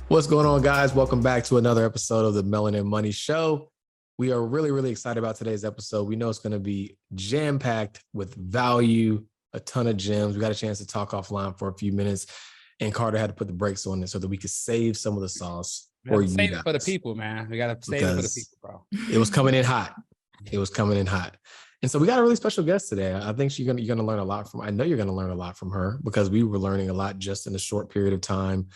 What's going on, guys? Welcome back to another episode of the Melanin Money Show. We are really excited about today's episode. We know it's going to be jam-packed with value, a ton of gems. We got a chance to talk offline for a few minutes, and Carter had to put the brakes on it so that we could save some of the sauce for you guys. Save it for the people, man. We got to save it for the people, bro. It was coming in hot. And so we got a really special guest today. I think you're gonna learn a lot from. I know you're gonna learn a lot from her because we were learning a lot just in a short period of time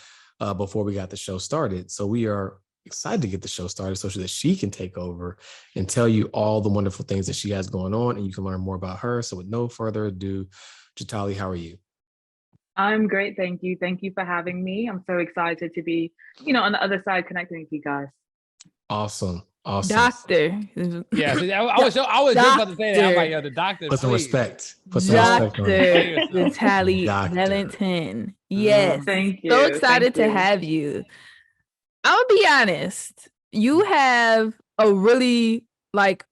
before we got the show started. So we are excited to get the show started so that she can take over and tell you all the wonderful things that she has going on, and you can learn more about her. So with no further ado, Jatali, how are you? I'm great, thank you. Thank you for having me. I'm so excited to be, on the other side connecting with you guys. Awesome. Doctor. Yeah, I was just about to say that. I'm like, yo, the doctor. Put some respect. Dr. Jatali Bellanton. Yes. Thank you. So excited to have you. I'll be honest. You have a really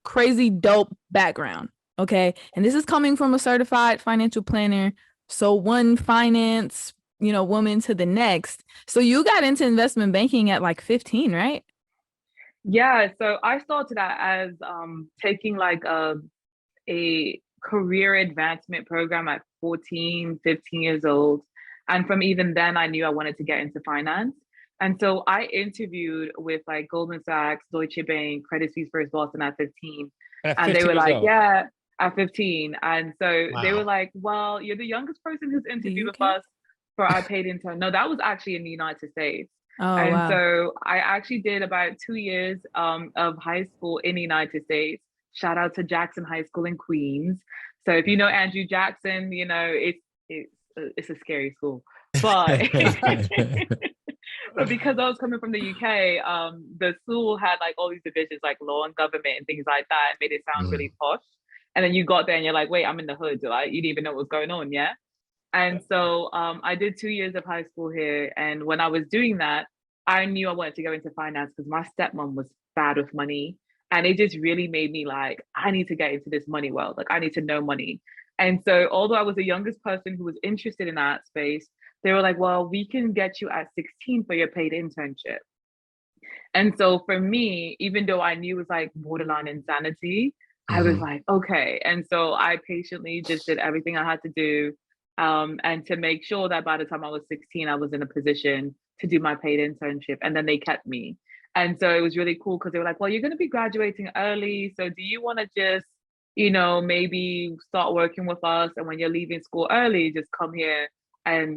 crazy dope background. Okay. And this is coming from a certified financial planner. So one finance, woman to the next. So you got into investment banking at 15, right? Yeah, so I started out as taking a career advancement program at 14, 15 years old. And from even then, I knew I wanted to get into finance. And so I interviewed with Goldman Sachs, Deutsche Bank, Credit Suisse First Boston at 15. And they were like, yeah, at 15. And so they were like, well, you're the youngest person who's interviewed with us for our paid intern. No, that was actually in the United States. So I actually did about 2 years of high school in the United States. Shout out to Jackson High School in Queens. So if you know Andrew Jackson, it's a scary school. But but because I was coming from the UK, the school had all these divisions like law and government and things like that. It made it sound really posh. And then you got there and you're like, wait, I'm in the hood. You didn't even know what was going on, yeah? And so I did 2 years of high school here. And when I was doing that, I knew I wanted to go into finance because my stepmom was bad with money. And it just really made me I need to get into this money world. I need to know money. And so although I was the youngest person who was interested in that space, they were like, well, we can get you at 16 for your paid internship. And so for me, even though I knew it was borderline insanity, I was like, okay. And so I patiently just did everything I had to do. And to make sure that by the time I was 16, I was in a position to do my paid internship. And then they kept me. And so it was really cool because they were like, well, you're going to be graduating early. So do you want to just, maybe start working with us? And when you're leaving school early, just come here and,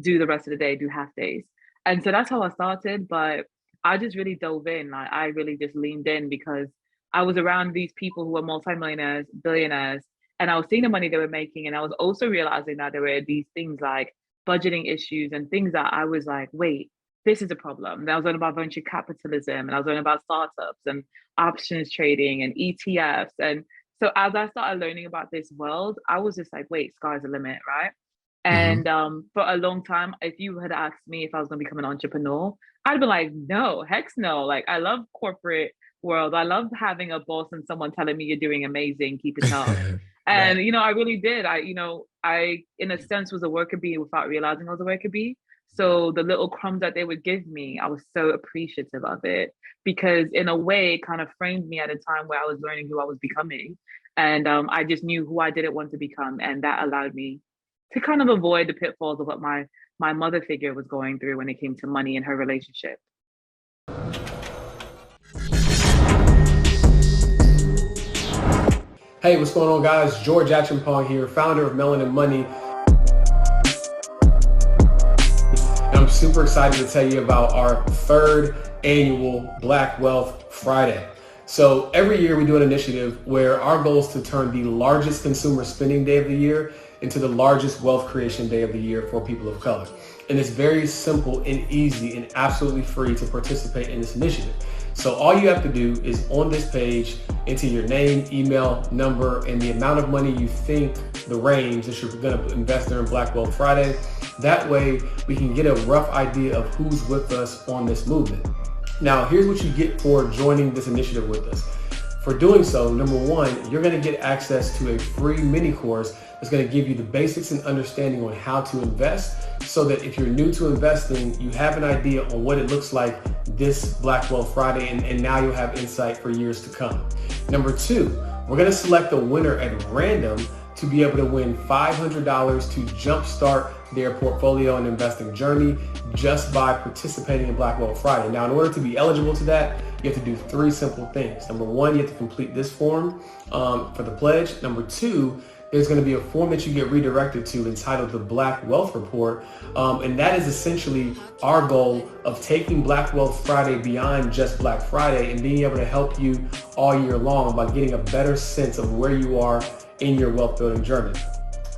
do the rest of the day, do half days. And so that's how I started. But I just really dove in. I really just leaned in because I was around these people who were multimillionaires, billionaires. And I was seeing the money they were making. And I was also realizing that there were these things like budgeting issues and things that I was like, wait, this is a problem. And I was learning about venture capitalism and I was learning about startups and options trading and ETFs. And so as I started learning about this world, I was just like, wait, sky's the limit, right? And for a long time, if you had asked me if I was going to become an entrepreneur, I'd be like, no, heck no. I love corporate world. I love having a boss and someone telling me you're doing amazing, keep it up. And, I really did. I, in a sense, was a worker bee without realizing I was a worker bee. So the little crumbs that they would give me, I was so appreciative of it because in a way, it kind of framed me at a time where I was learning who I was becoming. And I just knew who I didn't want to become. And that allowed me to kind of avoid the pitfalls of what my mother figure was going through when it came to money and her relationship. Hey, what's going on, guys? George Achenpong here, founder of Melanin Money. And I'm super excited to tell you about our third annual Black Wealth Friday. So every year we do an initiative where our goal is to turn the largest consumer spending day of the year into the largest wealth creation day of the year for people of color. And it's very simple and easy and absolutely free to participate in this initiative. So all you have to do is on this page, enter your name, email, number, and the amount of money you think, the range that you're going to invest during Black Wealth Friday. That way we can get a rough idea of who's with us on this movement. Now, here's what you get for joining this initiative with us. For doing so, number one, you're going to get access to a free mini course It's going to give you the basics and understanding on how to invest, so that if you're new to investing, you have an idea on what it looks like this Black Wealth Friday, and now you'll have insight for years to come. Number 2, we're going to select a winner at random to be able to win $500 to jumpstart their portfolio and investing journey just by participating in Black Wealth Friday. Now, in order to be eligible to that, you have to do 3 simple things. Number 1, you have to complete this form for the pledge. Number 2, there's going to be a form that you get redirected to entitled the Black Wealth Report. And that is essentially our goal of taking Black Wealth Friday beyond just Black Friday and being able to help you all year long by getting a better sense of where you are in your wealth building journey.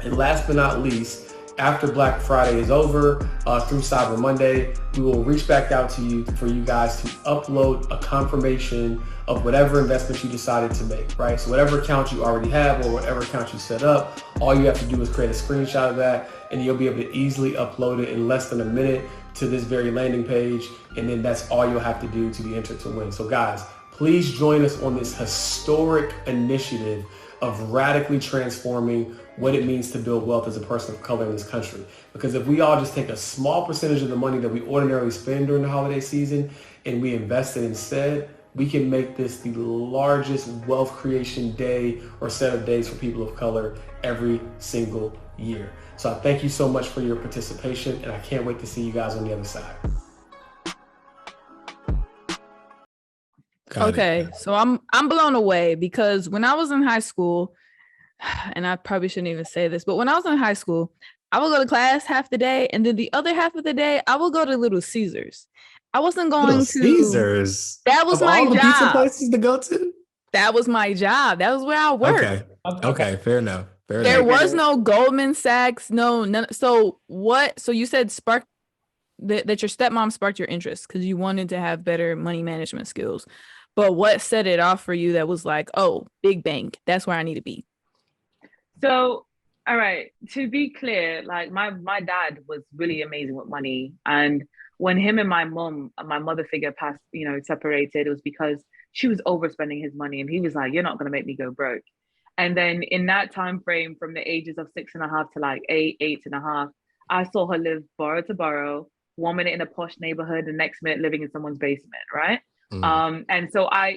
And last but not least, after Black Friday is over, through Cyber Monday, we will reach back out to you for you guys to upload a confirmation of whatever investment you decided to make, right? So whatever account you already have or whatever account you set up, all you have to do is create a screenshot of that, and you'll be able to easily upload it in less than a minute to this very landing page. And then that's all you'll have to do to be entered to win. So guys, please join us on this historic initiative of radically transforming what it means to build wealth as a person of color in this country. Because if we all just take a small percentage of the money that we ordinarily spend during the holiday season and we invest it instead, we can make this the largest wealth creation day or set of days for people of color every single year. So I thank you so much for your participation, and I can't wait to see you guys on the other side. Okay, so I'm blown away, because when I was in high school, and I probably shouldn't even say this, but when I was in high school, I would go to class half the day, and then the other half of the day, I would go to Little Caesars. I wasn't going Little to Caesars. That was of my all the pizza job. places to go to. That was my job. That was where I worked. Okay, fair enough. There was no Goldman Sachs, none. So what? So you said that your stepmom sparked your interest because you wanted to have better money management skills. But what set it off for you that was like, oh, big bank, that's where I need to be? So, all right, to be clear, like my dad was really amazing with money. And when him and my mother figure passed, separated, it was because she was overspending his money. And he was like, you're not going to make me go broke. And then in that time frame, from the ages of 6.5 to like 8.5, I saw her live borough to borough, 1 minute in a posh neighborhood, the next minute living in someone's basement, right? And so I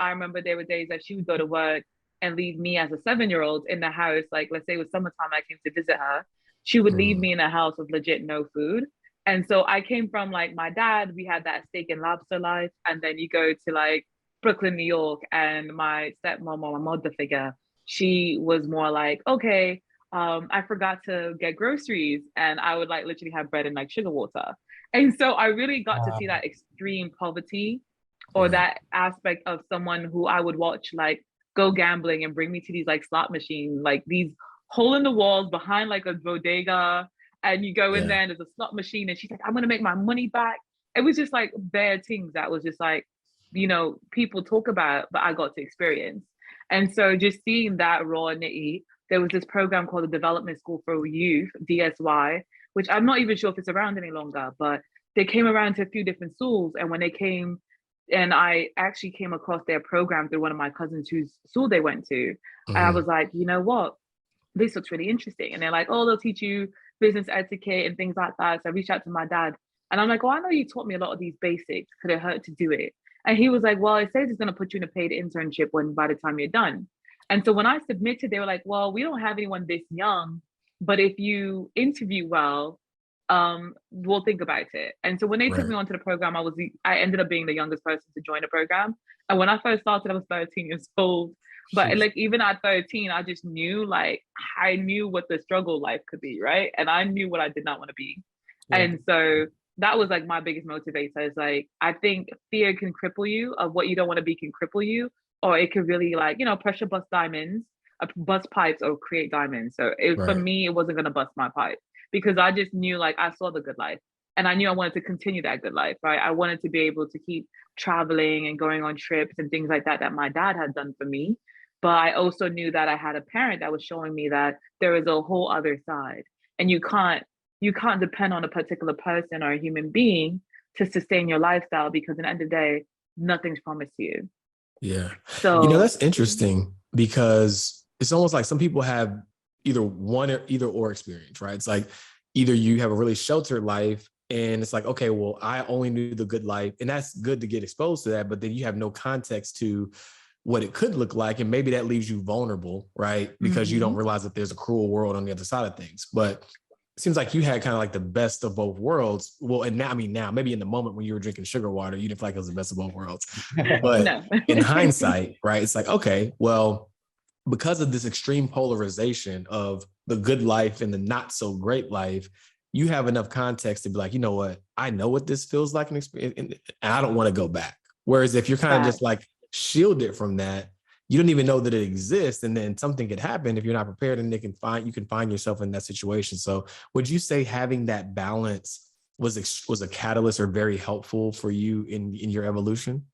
remember there were days that she would go to work and leave me as a 7-year-old in the house. Like, let's say it was summertime, I came to visit her. She would leave me in a house with legit no food. And so I came from like my dad, we had that steak and lobster life. And then you go to like Brooklyn, New York, and my stepmom or my mother figure, she was more like, okay, I forgot to get groceries, and I would like literally have bread and like sugar water. And so I really got to see that extreme poverty, or that aspect of someone who I would watch like go gambling and bring me to these like slot machines, like these hole in the walls behind like a bodega, and you go in there and there's a slot machine, and she's like, I'm gonna make my money back. It was just like bare things that was just like, people talk about, but I got to experience. And so just seeing that raw nitty, there was this program called the Development School for Youth, DSY, which I'm not even sure if it's around any longer, but they came around to a few different schools. And when they came, and I actually came across their program through one of my cousins whose school they went to. And I was like, you know what? This looks really interesting. And they're like, oh, they'll teach you business etiquette and things like that. So I reached out to my dad, and I'm like, well, I know you taught me a lot of these basics. Could it hurt to do it? And he was like, well, it says it's going to put you in a paid internship by the time you're done. And so when I submitted, they were like, well, we don't have anyone this young, but if you interview well, we'll think about it. And so when they took me onto the program, I ended up being the youngest person to join the program. And when I first started, I was 13 years old. But like even at 13, I just knew, like, I knew what the struggle life could be, right? And I knew what I did not want to be. And so that was like my biggest motivator, is like, I think fear can cripple you, of what you don't want to be can cripple you, or it could really like, pressure bust diamonds, bust pipes, or create diamonds. So for me, it wasn't going to bust my pipe, because I just knew, like, I saw the good life, and I knew I wanted to continue that good life, right? I wanted to be able to keep traveling and going on trips and things like that my dad had done for me. But I also knew that I had a parent that was showing me that there is a whole other side, and you can't depend on a particular person or a human being to sustain your lifestyle, because at the end of the day, nothing's promised to you. Yeah. So that's interesting, because it's almost like some people have either or experience, right? It's like either you have a really sheltered life and it's like, okay, well, I only knew the good life, and that's good to get exposed to that, but then you have no context to what it could look like, and maybe that leaves you vulnerable, right? Because you don't realize that there's a cruel world on the other side of things. But it seems like you had kind of like the best of both worlds. Well, and now maybe in the moment when you were drinking sugar water, you didn't feel like it was the best of both worlds. But in hindsight, right, it's like, okay, well, because of this extreme polarization of the good life and the not so great life, you have enough context to be like, you know what, I know what this feels like, and I don't want to go back. Whereas if you're kind of just like shielded from that, you don't even know that it exists, and then something could happen if you're not prepared, and you can find yourself in that situation. So would you say having that balance was a catalyst or very helpful for you in your evolution?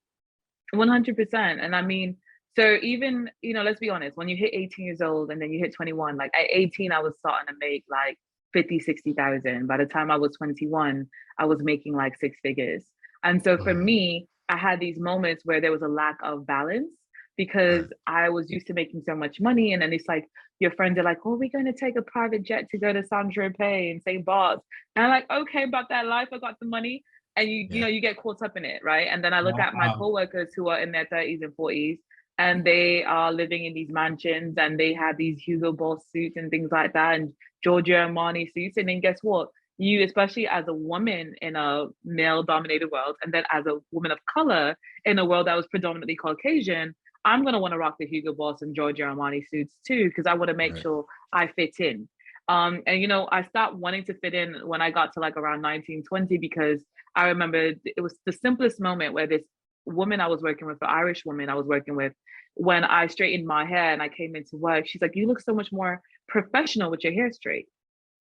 100%. And I mean, so even, let's be honest, when you hit 18 years old and then you hit 21, like at 18, I was starting to make like 50, 60,000. By the time I was 21, I was making like six figures. And so for me, I had these moments where there was a lack of balance because I was used to making so much money. And then it's like, your friends are like, oh, we're going to take a private jet to go to Saint-Tropez and St. Bart's. And I'm like, okay, about that life, I got the money. And you get caught up in it, right? And then I look at my coworkers who are in their 30s and 40s, and they are living in these mansions, and they have these Hugo Boss suits and things like that, and Giorgio Armani suits. And then guess what? You, especially as a woman in a male-dominated world, and then as a woman of color in a world that was predominantly Caucasian, I'm going to want to rock the Hugo Boss and Giorgio Armani suits too, because I want to make sure I fit in. And I stopped wanting to fit in when I got to like around 19, 20, because I remember it was the simplest moment where this woman I was working with, the Irish woman I was working with, when I straightened my hair and I came into work, she's like, you look so much more professional with your hair straight.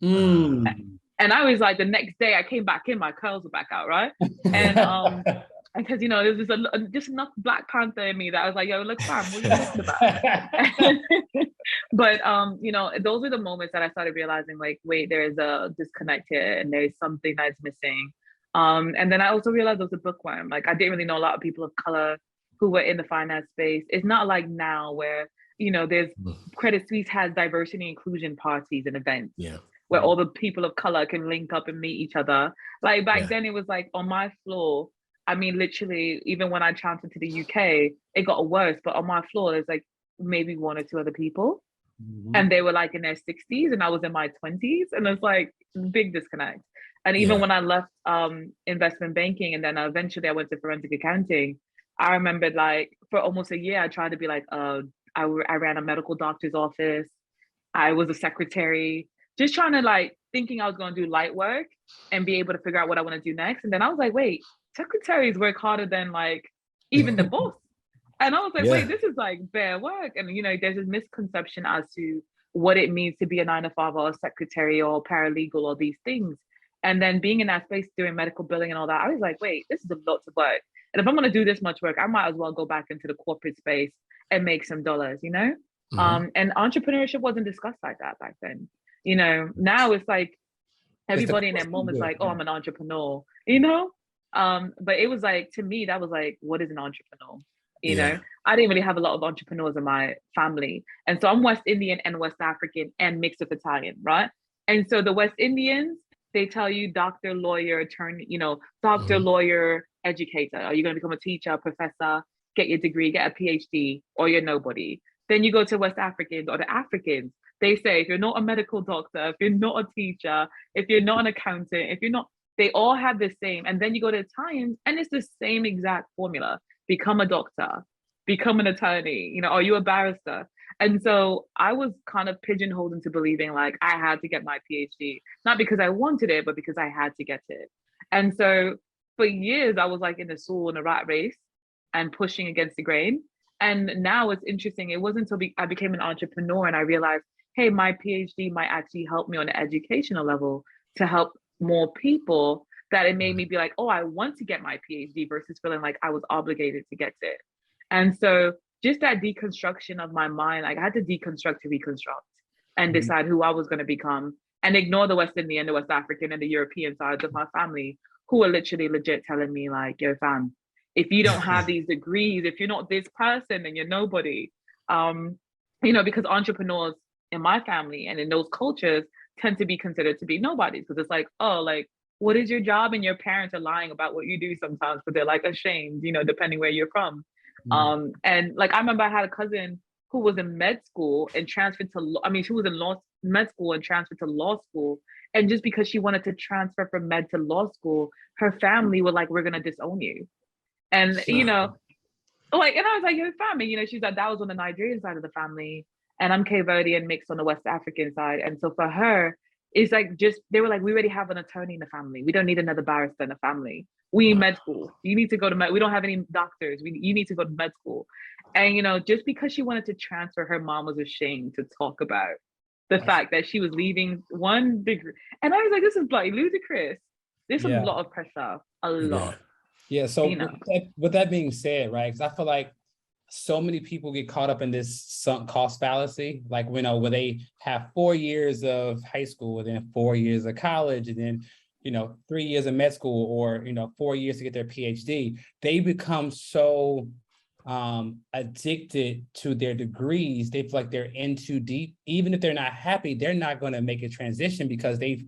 And I was like, the next day I came back in, my curls were back out, right? And because there's just enough Black Panther in me that I was like, yo, look, fam, what are you talking about? But those were the moments that I started realizing, like, wait, there is a disconnect here, and there's something that's missing. And then I also realized I was a bookworm. Like, I didn't really know a lot of people of color who were in the finance space. It's not like now where there's Credit Suisse has diversity inclusion parties and events. Where all the people of color can link up and meet each other. Like back then, it was like on my floor. I mean, literally, even when I transferred to the UK, it got worse. But on my floor, there's like maybe one or two other people. And they were like in their 60s and I was in my 20s. And it's like big disconnect. And even when I left investment banking, and then eventually I went to forensic accounting, I remembered like for almost a year, I tried to be like, I ran a medical doctor's office. I was a secretary, just trying to like thinking I was going to do light work and be able to figure out what I want to do next. And then I was like, wait, secretaries work harder than like even the boss. And I was like, wait, this is like bare work. And there's this misconception as to what it means to be a 9-to-5 or a secretary or paralegal or these things. And then being in that space doing medical billing and all that, I was like, wait, this is a lot of work. And if I'm going to do this much work, I might as well go back into the corporate space and make some dollars, And entrepreneurship wasn't discussed like that back then. Now it's like everybody in that moment's like, oh, I'm an entrepreneur, but it was like, to me, that was like, what is an entrepreneur? I didn't really have a lot of entrepreneurs in my family. And so I'm West Indian and West African and mixed with Italian, right? And so the West Indians, they tell you doctor, lawyer, attorney, doctor, lawyer, educator. Are you going to become a teacher, a professor, get your degree, get a PhD, or you're nobody? Then you go to West Africans or the Africans. They say, if you're not a medical doctor, if you're not a teacher, if you're not an accountant, if you're not, they all have the same. And then you go to Italians and it's the same exact formula. Become a doctor, become an attorney, are you a barrister? And so I was kind of pigeonholed into believing like I had to get my PhD, not because I wanted it, but because I had to get it. And so for years, I was like in the soul in a rat race and pushing against the grain. And now it's interesting. It wasn't until I became an entrepreneur and I realized, hey, my PhD might actually help me on an educational level to help more people, that it made me be like, oh, I want to get my PhD versus feeling like I was obligated to get it. And so just that deconstruction of my mind, like I had to deconstruct to reconstruct and decide who I was going to become, and ignore the West Indian, the West African, and the European sides of my family who are literally legit telling me like, yo, fam, if you don't have these degrees, if you're not this person, then you're nobody. Because entrepreneurs, in my family and in those cultures tend to be considered to be nobodies, because it's like, oh, like, what is your job? And your parents are lying about what you do sometimes, but they're like ashamed, you know, depending where you're from. And like, I remember I had a cousin who was in med school and transferred to, she was in med school and transferred to law school. And just because she wanted to transfer from med to law school, her family were like, we're going to disown you. And, you know, like, and I was like, your family, you know, she's like, that was on the Nigerian side of the family. And I'm Cape Verdean mixed on the West African side. And so for her, it's like, just, they were like, we already have an attorney in the family. We don't need another barrister in the family. We need med school. You need to go to med. We don't have any doctors. You need to go to med school. And, you know, just because she wanted to transfer, her mom was ashamed to talk about the fact that she was leaving one degree. And I was like, this is bloody ludicrous. There's a lot of pressure, a lot. Yeah. So you know. with that being said, right, because I feel like so many people get caught up in this sunk cost fallacy, like, you know, where they have 4 years of high school and then 4 years of college and then, you know, 3 years of med school, or, you know, 4 years to get their PhD. They become so addicted to their degrees. They feel like they're in too deep. Even if they're not happy, they're not going to make a transition because they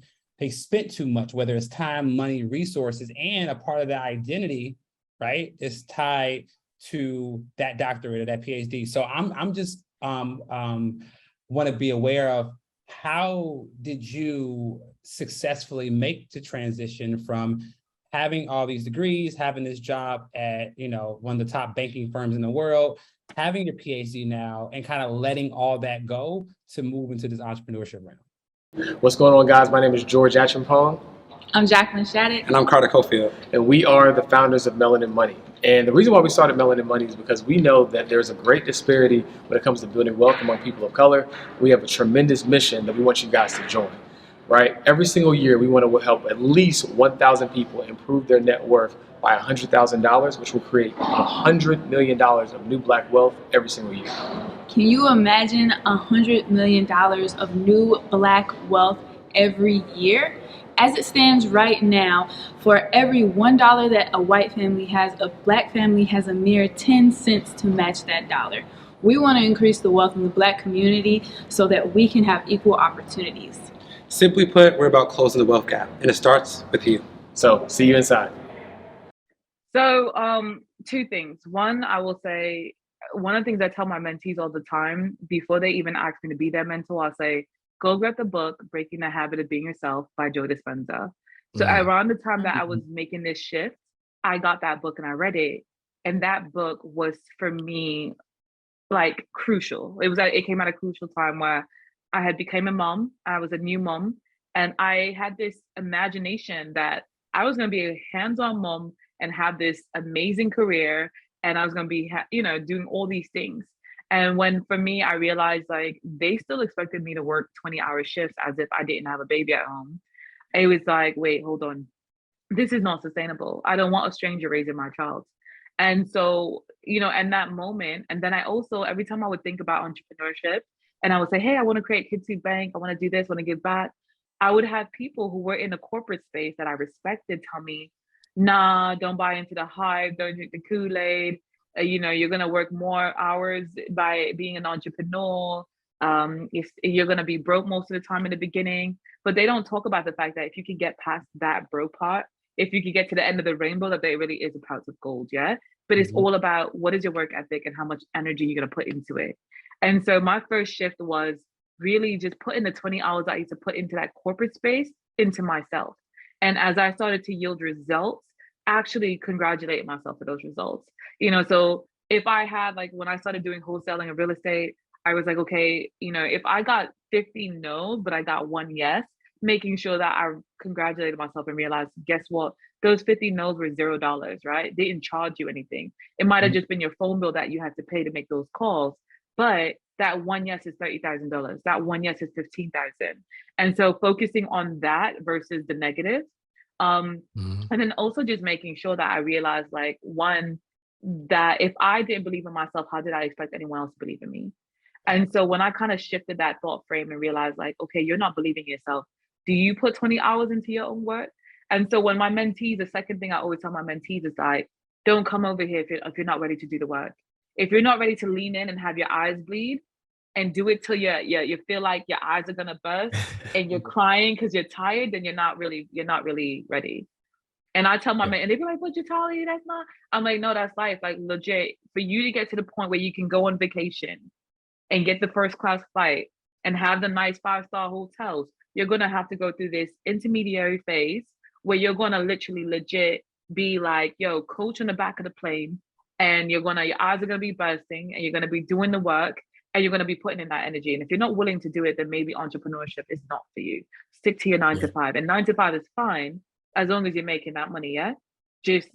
spent too much, whether it's time, money, resources, and a part of their identity, right, is tied to that doctorate or that PhD. So I'm just want to be aware of, how did you successfully make the transition from having all these degrees, having this job at, you know, one of the top banking firms in the world, having your PhD now, and kind of letting all that go to move into this entrepreneurship realm? What's going on, guys? My name is George Acheampong. I'm Jacqueline Shattuck. And I'm Carter Cofield. And we are the founders of Melanin Money. And the reason why we started Melanin Money is because we know that there's a great disparity when it comes to building wealth among people of color. We have a tremendous mission that we want you guys to join, right? Every single year, we want to help at least 1,000 people improve their net worth by $100,000, which will create $100 million of new Black wealth every single year. Can you imagine $100 million of new Black wealth every year? As it stands right now, for every $1 that a white family has, a Black family has a mere 10 cents to match that dollar. We want to increase the wealth in the Black community so that we can have equal opportunities. Simply put, we're about closing the wealth gap, and it starts with you. So, see you inside. So, two things. One, I will say, one of the things I tell my mentees all the time, before they even ask me to be their mentor, I'll say, go grab the book, Breaking the Habit of Being Yourself by Joe Dispenza. So around the time that I was making this shift, I got that book and I read it. And that book was, for me, like, crucial. It came at a crucial time where I had become a mom. I was a new mom. And I had this imagination that I was going to be a hands-on mom and have this amazing career. And I was going to be, doing all these things. And when, for me, I realized, like, they still expected me to work 20-hour shifts as if I didn't have a baby at home. It was like, wait, hold on. This is not sustainable. I don't want a stranger raising my child. And so, in that moment, and then I also, every time I would think about entrepreneurship and I would say, hey, I want to create Kids Food Bank. I want to do this, I want to give back. I would have people who were in the corporate space that I respected tell me, nah, don't buy into the hype. Don't drink the Kool-Aid. You're going to work more hours by being an entrepreneur. If you're going to be broke most of the time in the beginning, but they don't talk about the fact that if you can get past that broke part, if you can get to the end of the rainbow, that there really is a pot of gold. Yeah. But it's all about what is your work ethic and how much energy you're going to put into it. And so my first shift was really just putting the 20 hours I used to put into that corporate space into myself. And as I started to yield results, actually congratulate myself for those results. So if I had, like, when I started doing wholesaling and real estate, I was like, okay, if I got 15 no's, but I got one yes, making sure that I congratulated myself and realized, guess what? Those 50 no's were $0, right? They didn't charge you anything. It might have just been your phone bill that you had to pay to make those calls. But that one yes is $30,000. That one yes is $15,000. And so focusing on that versus the negative. And then also just making sure that I realized, like, one, that if I didn't believe in myself, how did I expect anyone else to believe in me? And so when I kind of shifted that thought frame and realized, like, okay, you're not believing in yourself. Do you put 20 hours into your own work? And so when my mentees, the second thing I always tell my mentees is, like, don't come over here if you're not ready to do the work. If you're not ready to lean in and have your eyes bleed, and do it till you feel like your eyes are gonna burst and you're crying because you're tired, then you're not really ready. And I tell my Yeah. man, and they be like, "But Jatali, that's not." I'm like, "No, that's life. Like legit, for you to get to the point where you can go on vacation and get the first class flight and have the nice 5-star hotels, you're gonna have to go through this intermediary phase where you're gonna literally legit be like, yo, coach on the back of the plane, and your eyes are gonna be bursting, and you're gonna be doing the work, and you're gonna be putting in that energy. And if you're not willing to do it, then maybe entrepreneurship is not for you. Stick to your 9 to 5, and 9 to 5 is fine as long as you're making that money. Yeah, just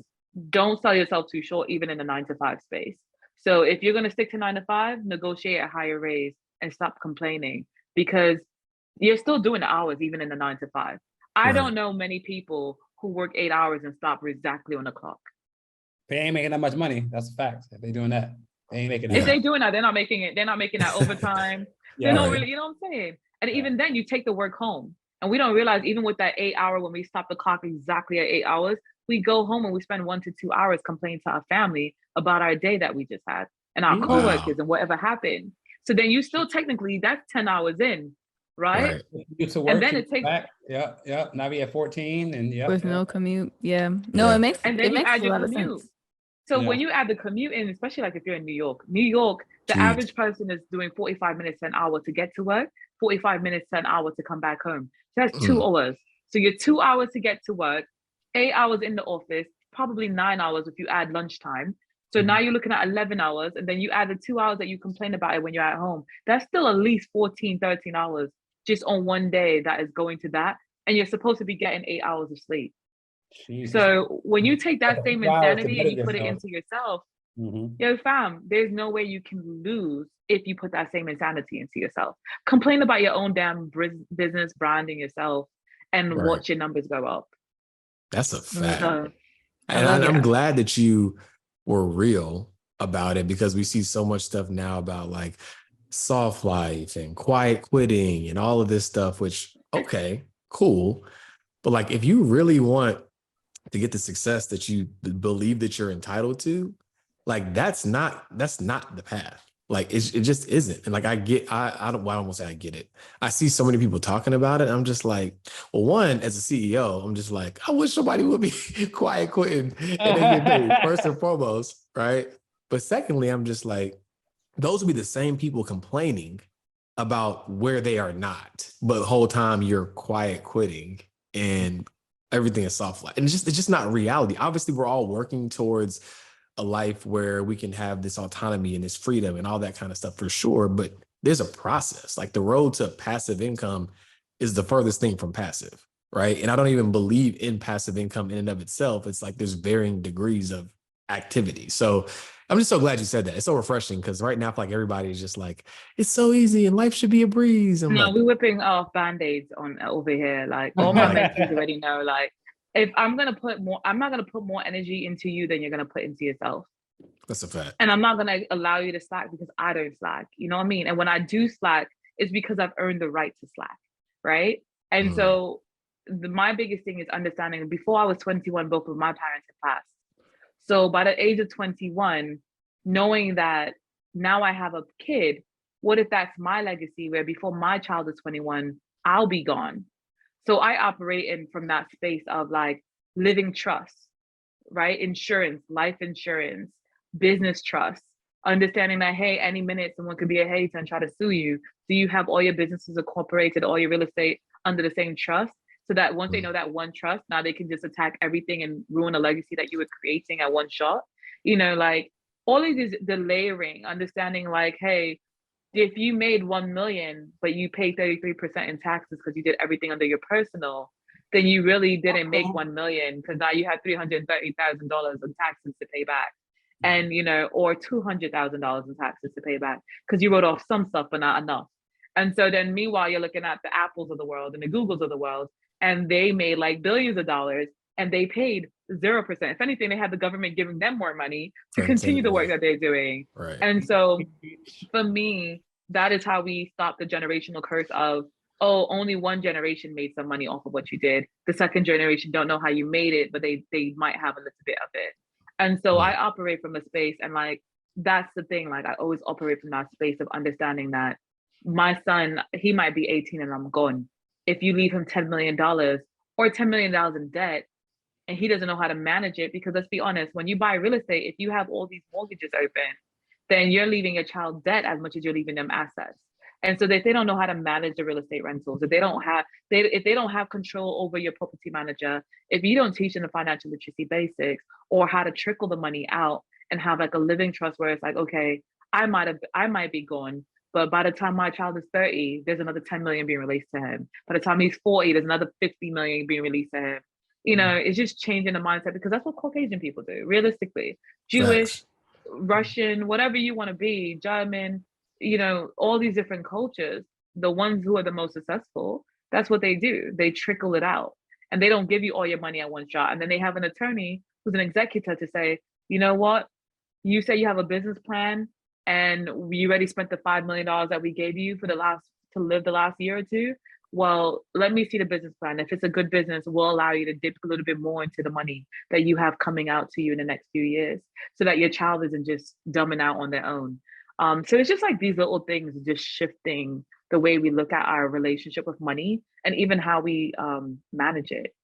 don't sell yourself too short, even in the 9 to 5 space. So if you're going to stick to 9 to 5, negotiate a higher raise and stop complaining, because you're still doing the hours even in the 9 to 5. I don't know many people who work 8 hours and stop exactly on the clock. They ain't making that much money. That's a fact. If they doing that, they ain't making that. If they doing that, they're not making it. They're not making that overtime. Yeah. They're not really, you know what I'm saying? And even then, you take the work home. And we don't realize, even with that 8 hour, when we stop the clock exactly at 8 hours, we go home and we spend 1 to 2 hours complaining to our family about our day that we just had and our coworkers and whatever happened. So then you still technically, that's 10 hours in, right? You get to work, and then it takes back. Yeah. Now we at 14 and with no commute. Yeah. No, it makes and then you add a your lot of commute. sense. So when you add the commute in, especially like if you're in New York, the average person is doing 45 minutes to an hour to get to work, 45 minutes to an hour to come back home. So that's 2 hours. So you're 2 hours to get to work, 8 hours in the office, probably 9 hours if you add lunchtime. So now you're looking at 11 hours, and then you add the 2 hours that you complain about it when you're at home. That's still at least 14, 13 hours just on one day that is going to that. And you're supposed to be getting 8 hours of sleep. Jesus. So when you take that same insanity and you put it into yourself, yo fam, there's no way you can lose if you put that same insanity into yourself. Complain about your own damn business branding yourself and watch your numbers go up. That's a fact. And I'm glad that you were real about it, because we see so much stuff now about like soft life and quiet quitting and all of this stuff, which, okay, cool. But like, if you really want to get the success that you believe that you're entitled to, like that's not the path. Like it just isn't. And like I don't want to say I get it. I see so many people talking about it. I'm just like, well, one, as a CEO, I'm just like, I wish somebody would be quiet quitting and they get paid, first and foremost, right? But secondly, I'm just like, those would be the same people complaining about where they are not, but the whole time you're quiet quitting and everything is soft life. And it's just not reality. Obviously, we're all working towards a life where we can have this autonomy and this freedom and all that kind of stuff for sure. But there's a process. Like the road to passive income is the furthest thing from passive, right? And I don't even believe in passive income in and of itself. It's like there's varying degrees of activity. So I'm just so glad you said that. It's so refreshing, because right now I feel like everybody is just like, it's so easy and life should be a breeze. We're whipping off band-aids on over here. Like all my mentees already know, like, if I'm not gonna put more energy into you than you're gonna put into yourself. That's a fact. And I'm not gonna allow you to slack because I don't slack. You know what I mean? And when I do slack, it's because I've earned the right to slack, right? And so my biggest thing is understanding, before I was 21, both of my parents had passed. So by the age of 21, knowing that now I have a kid, what if that's my legacy, where before my child is 21, I'll be gone? So I operate from that space of like living trust, right? Insurance, life insurance, business trust, understanding that, hey, any minute someone could be a hater and try to sue you. So you have all your businesses incorporated, all your real estate under the same trust, so that once they know that one trust, now they can just attack everything and ruin a legacy that you were creating at one shot. You know, like all of this, the layering, understanding like, hey, if you made 1 million, but you paid 33% in taxes because you did everything under your personal, then you really didn't make 1 million, because now you have $330,000 in taxes to pay back. And, you know, or $200,000 in taxes to pay back because you wrote off some stuff, but not enough. And so then meanwhile, you're looking at the Apples of the world and the Googles of the world, and they made like billions of dollars and they paid 0%. If anything, they had the government giving them more money to continue the work that they're doing. Right. And so for me, that is how we stop the generational curse of, oh, only one generation made some money off of what you did. The second generation don't know how you made it, but they might have a little bit of it. And so I operate from a space, and like, that's the thing, like I always operate from that space of understanding that my son, he might be 18 and I'm gone. If you leave him $10 million or $10 million in debt, and he doesn't know how to manage it, because let's be honest, when you buy real estate, if you have all these mortgages open, then you're leaving your child debt as much as you're leaving them assets. And so if they don't know how to manage the real estate rentals, if they don't have control over your property manager, if you don't teach them the financial literacy basics or how to trickle the money out and have like a living trust where it's like, okay, I might be gone, but by the time my child is 30, there's another 10 million being released to him. By the time he's 40, there's another 50 million being released to him. You know, it's just changing the mindset, because that's what Caucasian people do, realistically. Jewish, Russian, whatever you want to be, German, you know, all these different cultures, the ones who are the most successful, that's what they do. They trickle it out, and they don't give you all your money at one shot. And then they have an attorney who's an executor to say, you know what, you say you have a business plan and you already spent the $5 million that we gave you to live the last year or two. Well, let me see the business plan. If it's a good business, we'll allow you to dip a little bit more into the money that you have coming out to you in the next few years, so that your child isn't just dumbing out on their own. So it's just like these little things just shifting the way we look at our relationship with money and even how we manage it.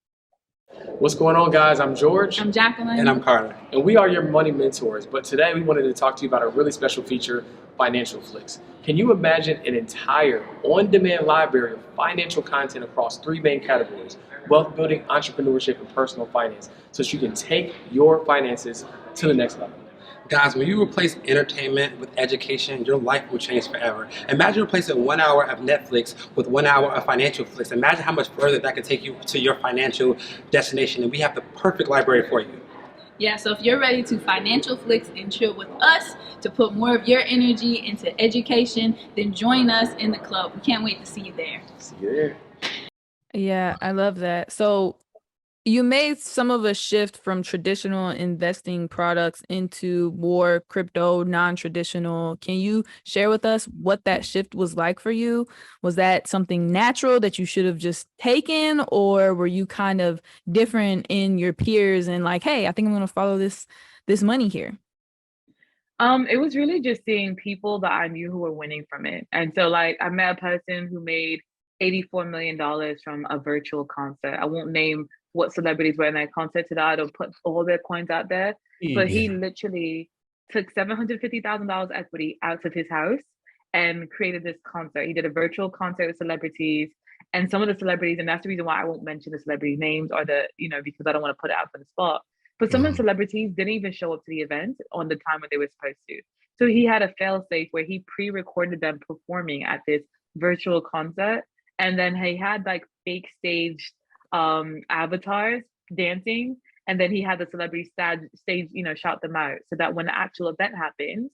What's going on, guys? I'm George. I'm Jacqueline. And I'm Carter. And we are your money mentors. But today we wanted to talk to you about a really special feature, Financial Flicks. Can you imagine an entire on-demand library of financial content across three main categories: wealth building, entrepreneurship, and personal finance, so that you can take your finances to the next level? Guys, when you replace entertainment with education, your life will change forever. Imagine replacing 1 hour of Netflix with 1 hour of Financial Flicks. Imagine how much further that could take you to your financial destination. And we have the perfect library for you. Yeah, so if you're ready to financial flicks and chill with us to put more of your energy into education, then join us in the club. We can't wait to see you there. See you there. Yeah, I love that. So you made some of a shift from traditional investing products into more crypto, non-traditional. Can you share with us what that shift was like for you? Was that something natural that you should have just taken, or were you kind of different in your peers and like, hey, I think I'm going to follow this money here? It was really just seeing people that I knew who were winning from it. And so like I met a person who made $84 million from a virtual concert. I won't name what celebrities were in that concert today. I don't put all their coins out there, but he literally took $750,000 equity out of his house and created this concert. He did a virtual concert with celebrities, and some of the celebrities, and that's the reason why I won't mention the celebrity names or because I don't want to put it out for the spot. But some of the celebrities didn't even show up to the event on the time when they were supposed to. So he had a fail safe where he pre-recorded them performing at this virtual concert. And then he had like fake staged avatars dancing, and then he had the celebrity stage shout them out, so that when the actual event happened,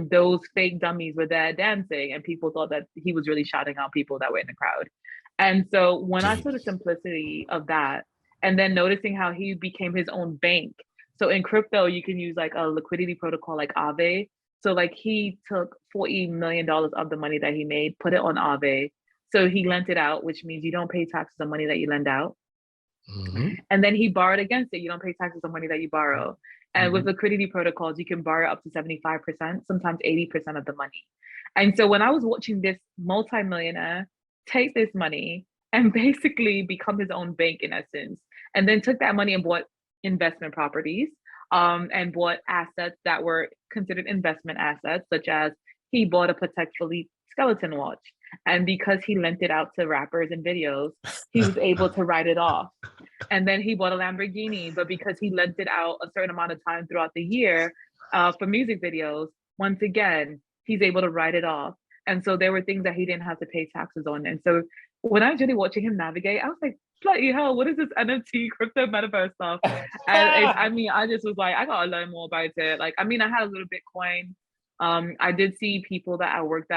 those fake dummies were there dancing, and people thought that he was really shouting out people that were in the crowd. And so when I saw the simplicity of that, and then noticing how he became his own bank. So in crypto, you can use like a liquidity protocol like Aave. So like he took $40 million of the money that he made, put it on Aave. So he lent it out, which means you don't pay taxes on money that you lend out. And then he borrowed against it. You don't pay taxes on money that you borrow. And with liquidity protocols, you can borrow up to 75%, sometimes 80% of the money. And so when I was watching this multimillionaire take this money and basically become his own bank in essence, and then took that money and bought investment properties, and bought assets that were considered investment assets, such as he bought a Patek Philippe skeleton watch. And because he lent it out to rappers and videos, he was able to write it off. And then he bought a Lamborghini, but because he lent it out a certain amount of time throughout the year for music videos, once again, he's able to write it off. And so there were things that he didn't have to pay taxes on. And so when I was really watching him navigate, I was like, bloody hell, what is this NFT crypto metaverse stuff? And I just was like, I gotta learn more about it. Like, I had a little Bitcoin. I did see people that I worked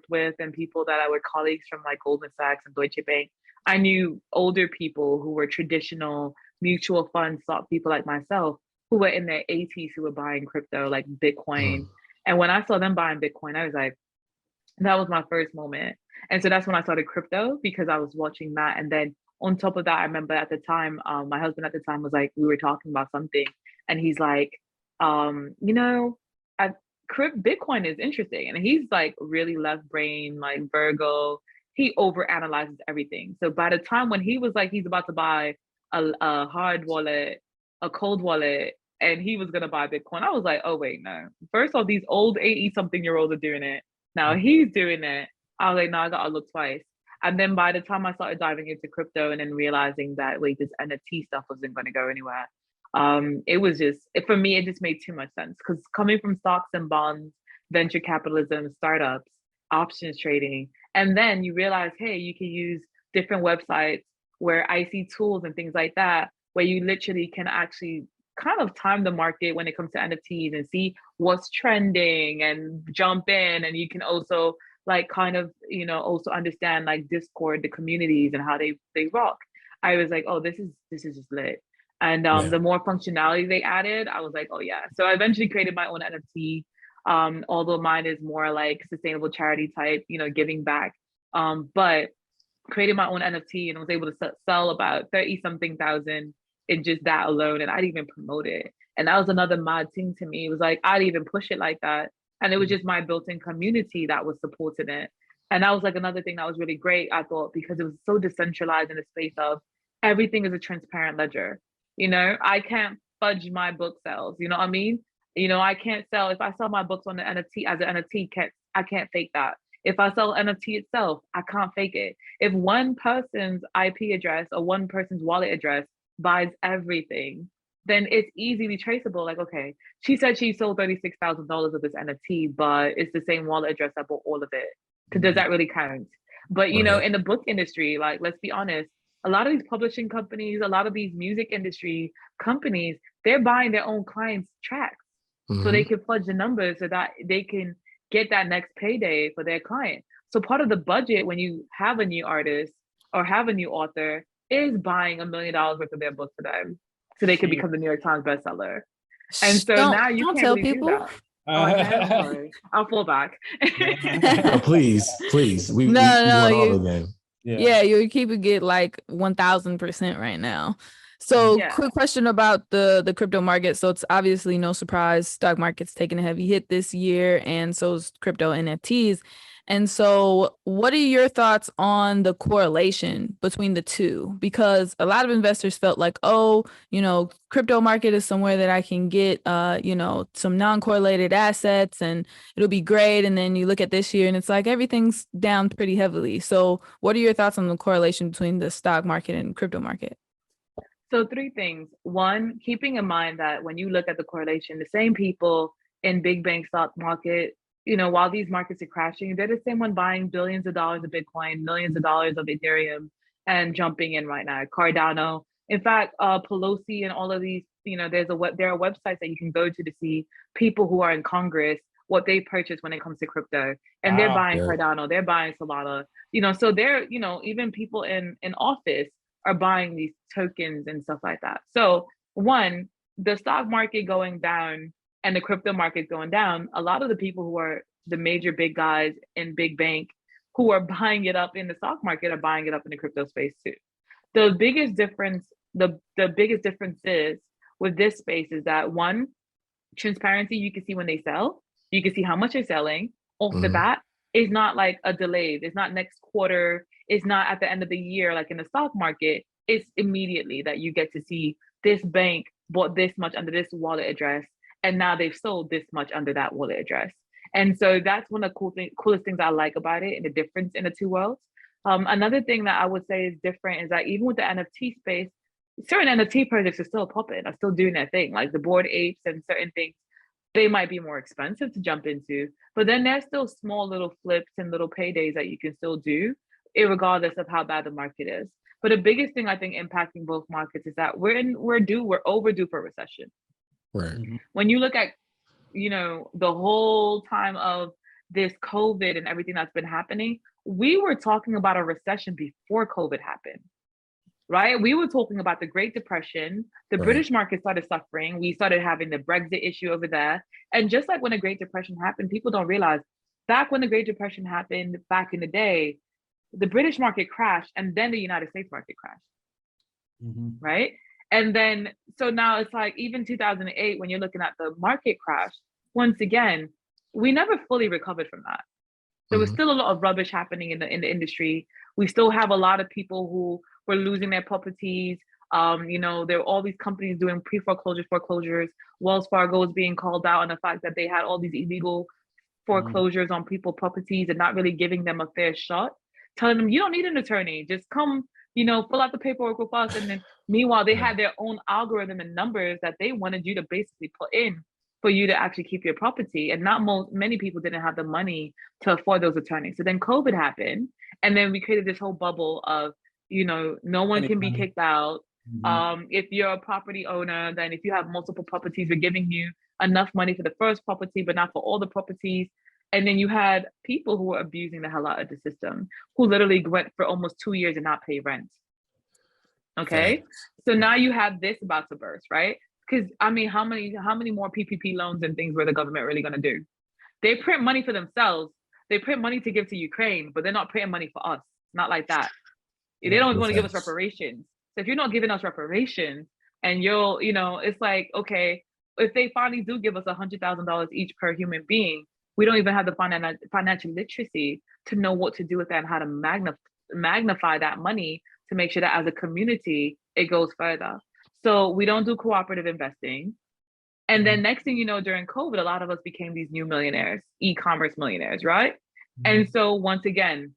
with, and people that were colleagues from like Goldman Sachs and Deutsche Bank. I knew older people who were traditional mutual fund stock people like myself, who were in their 80s, who were buying crypto like Bitcoin. And when I saw them buying Bitcoin, I was like, that was my first moment. And so that's when I started crypto, because I was watching that. And then on top of that, I remember at the time, my husband at the time was like, we were talking about something, and he's like, Bitcoin is interesting, and he's like really left brain, like Virgo. He overanalyzes everything. So by the time when he was like he's about to buy a hard wallet, a cold wallet, and he was gonna buy Bitcoin, I was like, oh wait, no. First off, these old 80-something-year-olds are doing it. Now he's doing it. I was like, no, I gotta look twice. And then by the time I started diving into crypto and then realizing that wait, this NFT stuff wasn't going to go anywhere, it was just for me, it just made too much sense, because coming from stocks and bonds, venture capitalism, startups, options trading, and then you realize, hey, you can use different websites where I see tools and things like that, where you literally can actually kind of time the market when it comes to NFTs and see what's trending and jump in. And you can also like kind of, also understand like Discord, the communities and how they rock. I was like, oh, this is just lit. And the more functionality they added, I was like, oh yeah. So I eventually created my own NFT. Although mine is more like sustainable charity type, giving back. But created my own NFT and was able to sell about 30-something thousand in just that alone. And I'd even promote it. And that was another mad thing to me. It was like, I'd even push it like that. And it was just my built-in community that was supporting it. And that was like another thing that was really great, I thought, because it was so decentralized in the space of everything is a transparent ledger. I can't fudge my book sales. You know what I mean? I can't sell, if I sell my books on the NFT as an NFT, I can't fake that. If I sell NFT itself, I can't fake it. If one person's IP address or one person's wallet address buys everything, then it's easily traceable. Like, okay, she said she sold $36,000 of this NFT, but it's the same wallet address that bought all of it. So does that really count? But, in the book industry, like, let's be honest, a lot of these publishing companies, a lot of these music industry companies, they're buying their own clients' tracks so they can fudge the numbers so that they can get that next payday for their client. So part of the budget when you have a new artist or have a new author is buying $1 million worth of their book for them so they can become the New York Times bestseller. And so now you can't really do that. Oh, I'm sorry. I'll fall back. No, please. We want all of them. Yeah, you're keeping it like 1000% right now. So quick question about the crypto market. So it's obviously no surprise, stock market's taking a heavy hit this year, and so is crypto NFTs. And so what are your thoughts on the correlation between the two? Because a lot of investors felt like, crypto market is somewhere that I can get, some non-correlated assets and it'll be great. And then you look at this year and it's like everything's down pretty heavily. So what are your thoughts on the correlation between the stock market and crypto market? So 3 things. 1, keeping in mind that when you look at the correlation, the same people in big bank stock market, while these markets are crashing, they're the same one buying billions of dollars of Bitcoin, millions of dollars of Ethereum, and jumping in right now. Cardano. In fact, Pelosi and all of these, there are websites that you can go to see people who are in Congress, what they purchase when it comes to crypto. And they're buying Cardano, they're buying Solana, so they're, even people in office are buying these tokens and stuff like that. So 1, the stock market going down and the crypto market going down, a lot of the people who are the major big guys in big bank who are buying it up in the stock market are buying it up in the crypto space too. The biggest difference is with this space is that 1, transparency, you can see when they sell, you can see how much they're selling off the bat. It's not like a delay. It's not next quarter. It's not at the end of the year, like in the stock market. It's immediately that you get to see this bank bought this much under this wallet address, and now they've sold this much under that wallet address. And so that's one of the coolest things I like about it, and the difference in the two worlds. Another thing that I would say is different is that even with the NFT space, certain NFT projects are still popping, are still doing their thing, like the Bored Apes and certain things. They might be more expensive to jump into, but then there's still small little flips and little paydays that you can still do, regardless of how bad the market is. But the biggest thing I think impacting both markets is that we're overdue for a recession. Right. When you look at, the whole time of this COVID and everything that's been happening, we were talking about a recession before COVID happened. Right? We were talking about the Great Depression. The British market started suffering. We started having the Brexit issue over there. And just like when the Great Depression happened, people don't realize back when the Great Depression happened back in the day, the British market crashed and then the United States market crashed. Right? And then, so now it's like even 2008, when you're looking at the market crash, once again, we never fully recovered from that. There was still a lot of rubbish happening in the industry. We still have a lot of people who were losing their properties. You know, there were all these companies doing pre-foreclosure foreclosures. Wells Fargo was being called out on the fact that they had all these illegal foreclosures on people's properties and not really giving them a fair shot, telling them you don't need an attorney, just come, you know, fill out the paperwork with us. And then meanwhile, they had their own algorithm and numbers that they wanted you to basically put in for you to actually keep your property. And many people didn't have the money to afford those attorneys. So then COVID happened, and then we created this whole bubble of, you know, no one can be kicked out. If you're a property owner, then if you have multiple properties, we're giving you enough money for the first property, but not for all the properties. And then you had people who were abusing the hell out of the system, who literally went for almost 2 years and not pay rent. Okay. So now you have this about to burst, right? Because I mean, how many more PPP loans and things were the government really going to do? They print money for themselves. They print money to give to Ukraine, but they're not printing money for us. Not like that. They don't even want to give us reparations. So if you're not giving us reparations, and you know, it's like, okay, if they finally do give us $100,000 each per human being, we don't even have the financial literacy to know what to do with that and how to magnify that money to make sure that as a community, it goes further. So we don't do cooperative investing. And then next thing you know, during COVID, a lot of us became these new millionaires, e-commerce millionaires, right? And so once again,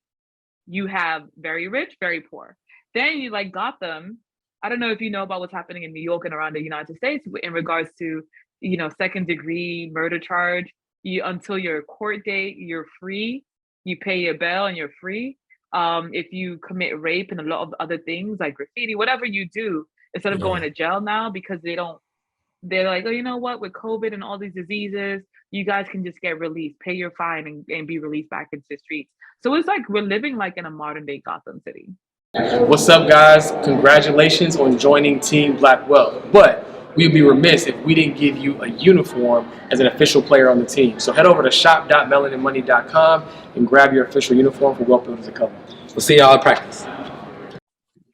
you have very rich, very poor. Then you like Gotham. I don't know if you know about what's happening in New York and around the United States in regards to, you know, second-degree murder charge. Until your court date, you're free. You pay your bail and you're free. If you commit rape and a lot of other things like graffiti, whatever you do, instead of going to jail now, because they're like, oh, you know what, with COVID and all these diseases, you guys can just get released, pay your fine and be released back into the streets. So it's like we're living like in a modern day Gotham City. What's up, guys? Congratulations on joining Team Black Wealth. But we'd be remiss if we didn't give you a uniform as an official player on the team. So head over to shop.melanedmoney.com and grab your official uniform for Wealth Builders of Color. We'll see y'all in practice.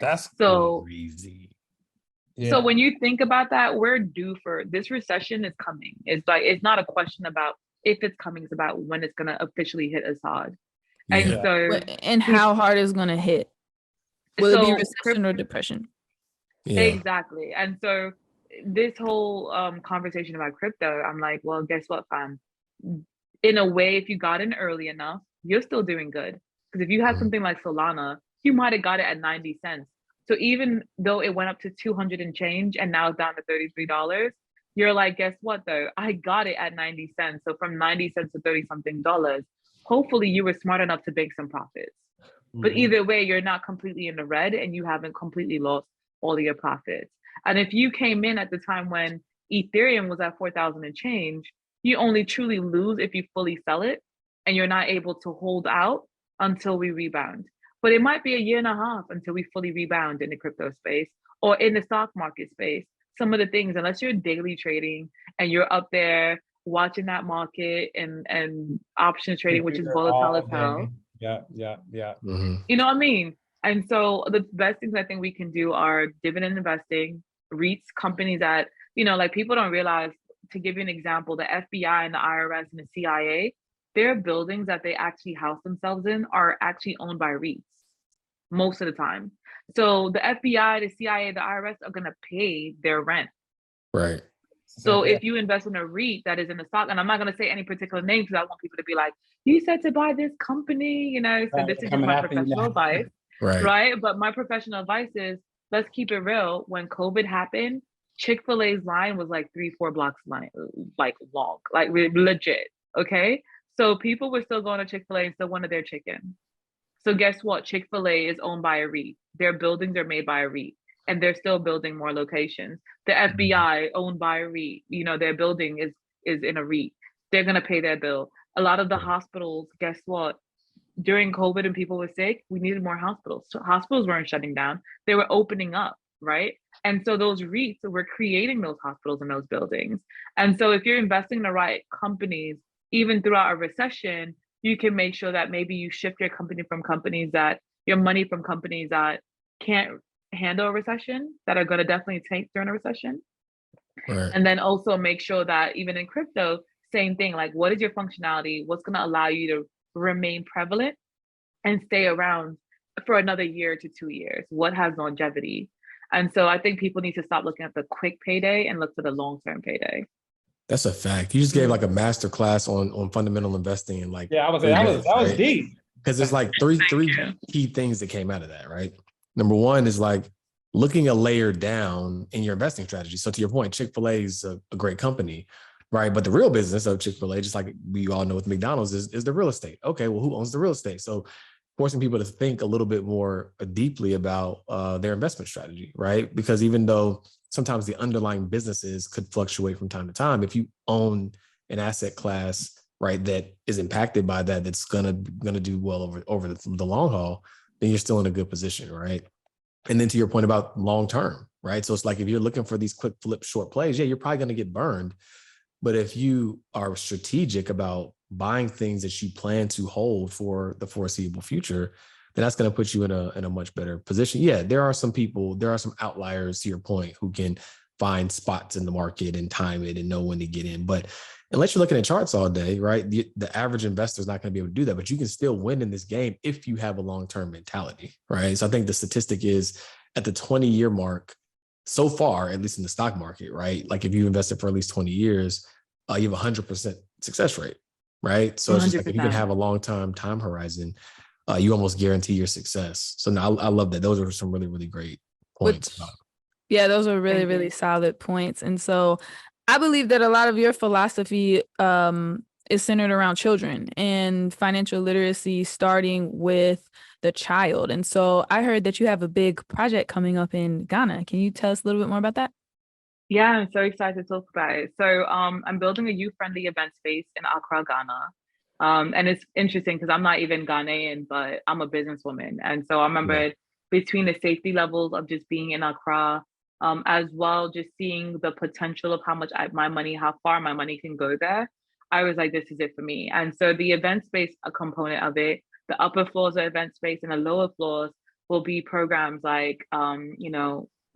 That's so crazy. So when you think about that, we're due for this recession is coming. It's like, it's not a question about if it's coming, it's about when it's going to officially hit us hard. And so, and how hard it's going to hit. Will it be recession or depression? Exactly. And so this whole conversation about crypto, I'm like, well, guess what, fam? In a way, if you got in early enough, you're still doing good. Because if you had something like Solana, you might have got it at 90 cents. So even though it went up to 200 and change and now it's down to $33, you're like, guess what though? I got it at 90 cents. So from 90 cents to 30 something dollars, hopefully you were smart enough to make some profits. But either way, you're not completely in the red and you haven't completely lost all of your profits. And if you came in at the time when Ethereum was at 4,000 and change, you only truly lose if you fully sell it and you're not able to hold out until we rebound. But it might be a year and a half until we fully rebound in the crypto space or in the stock market space. Some of the things, unless you're daily trading and you're up there watching that market and options trading, which is volatile as hell. Yeah. You know what I mean? And so the best things I think we can do are dividend investing, REITs, companies that, you know, like people don't realize, to give you an example, the FBI and the IRS and the CIA, their buildings that they actually house themselves in are actually owned by REITs most of the time. So the FBI, the CIA, the IRS are going to pay their rent. Right. So if you invest in a REIT that is in the stock, and I'm not going to say any particular name because I want people to be like, you said to buy this company, you know, so this is just my professional advice. Right. But my professional advice is, let's keep it real. When COVID happened, Chick-fil-A's line was like 3-4 blocks long, like legit. Okay. So people were still going to Chick-fil-A and still wanted their chicken. So guess what? Chick-fil-A is owned by a REIT. Their buildings are made by a REIT. And they're still building more locations. The FBI owned by a REIT, you know, their building is in a REIT. They're going to pay their bill. A lot of the hospitals, guess what? During COVID and people were sick, we needed more hospitals. So hospitals weren't shutting down. They were opening up, right? And so those REITs were creating those hospitals and those buildings. And so if you're investing in the right companies, even throughout a recession, you can make sure that maybe you shift your money from companies that can't handle a recession, that are going to definitely tank during a recession. And then also make sure that even in crypto, same thing. Like, what is your functionality? What's going to allow you to remain prevalent and stay around for another year to 2 years? What has longevity? And so I think people need to stop looking at the quick payday and look for the long-term payday. That's a fact. You just gave like a master class on fundamental investing and like, yeah, I was that was deep. Because there's like three key things that came out of that, right? Number one is like looking a layer down in your investing strategy. So to your point, Chick-fil-A is a great company, right? But the real business of Chick-fil-A, just like we all know with McDonald's, is the real estate. Okay, well, who owns the real estate? So forcing people to think a little bit more deeply about their investment strategy, right? Because even though sometimes the underlying businesses could fluctuate from time to time, if you own an asset class, right, that is impacted by that, that's gonna do well over the long haul, then you're still in a good position, right? And then to your point about long term, right? So it's like if you're looking for these quick flip short plays, yeah, you're probably going to get burned. But if you are strategic about buying things that you plan to hold for the foreseeable future, then that's going to put you in a much better position. Yeah, there are some outliers to your point who can find spots in the market and time it and know when to get in. But unless you're looking at charts all day, right, the average investor is not going to be able to do that. But you can still win in this game if you have a long-term mentality, right? So I think the statistic is at the 20-year mark, so far, at least in the stock market, right? Like if you invested for at least 20 years, you have a 100% success rate, right? So it's just like if you can have a long-term time horizon, you almost guarantee your success. So now I love that. Those are some really, really great points. Yeah, those are really, really solid points. And so I believe that a lot of your philosophy is centered around children and financial literacy, starting with the child. And so I heard that you have a big project coming up in Ghana. Can you tell us a little bit more about that? Yeah, I'm so excited to talk about it. So I'm building a youth-friendly event space in Accra, Ghana. And it's interesting because I'm not even Ghanaian, but I'm a businesswoman. And so I remember between the safety levels of just being in Accra, as well, just seeing the potential of how far my money can go there, I was like, this is it for me. And so the event space, a component of it, the upper floors are event space and the lower floors will be programs like,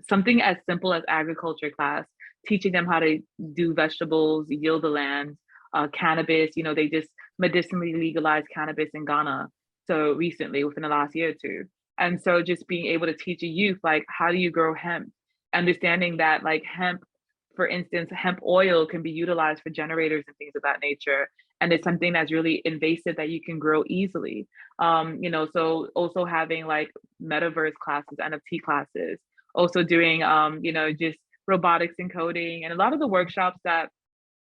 something as simple as agriculture class, teaching them how to do vegetables, yield the land, cannabis. They just medicinally legalized cannabis in Ghana so recently, within the last year or two. And so just being able to teach a youth, like, how do you grow hemp? Understanding that, like, hemp, for instance, hemp oil can be utilized for generators and things of that nature. And it's something that's really invasive that you can grow easily. So also having like metaverse classes, NFT classes, also doing, just robotics and coding and a lot of the workshops that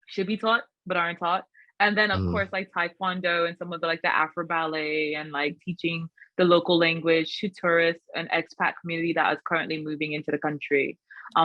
should be taught but aren't taught. And then of course, like Taekwondo and some of the Afro ballet and like teaching the local language to tourists and expat community that is currently moving into the country.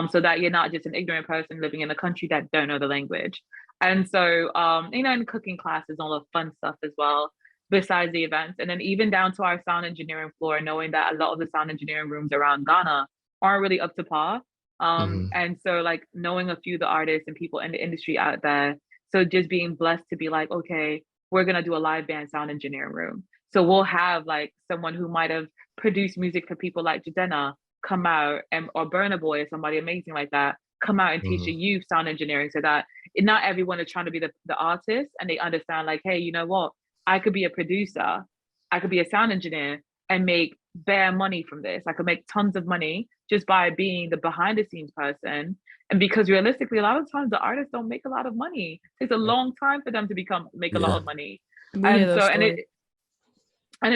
So that you're not just an ignorant person living in a country that don't know the language. And so, and cooking classes, all the fun stuff as well, besides the events. And then even down to our sound engineering floor, knowing that a lot of the sound engineering rooms around Ghana aren't really up to par. And so like knowing a few of the artists and people in the industry out there. So just being blessed to be like, okay, we're going to do a live band sound engineering room. So we'll have like someone who might have produced music for people like Jadena come out, or Burna Boy or somebody amazing like that, come out and teach the youth sound engineering, so that not everyone is trying to be the artist, and they understand like, hey, you know what? I could be a producer, I could be a sound engineer and make bare money from this. I could make tons of money just by being the behind the scenes person. And because realistically, a lot of times the artists don't make a lot of money. It takes a long time for them to make a lot of money. And so, and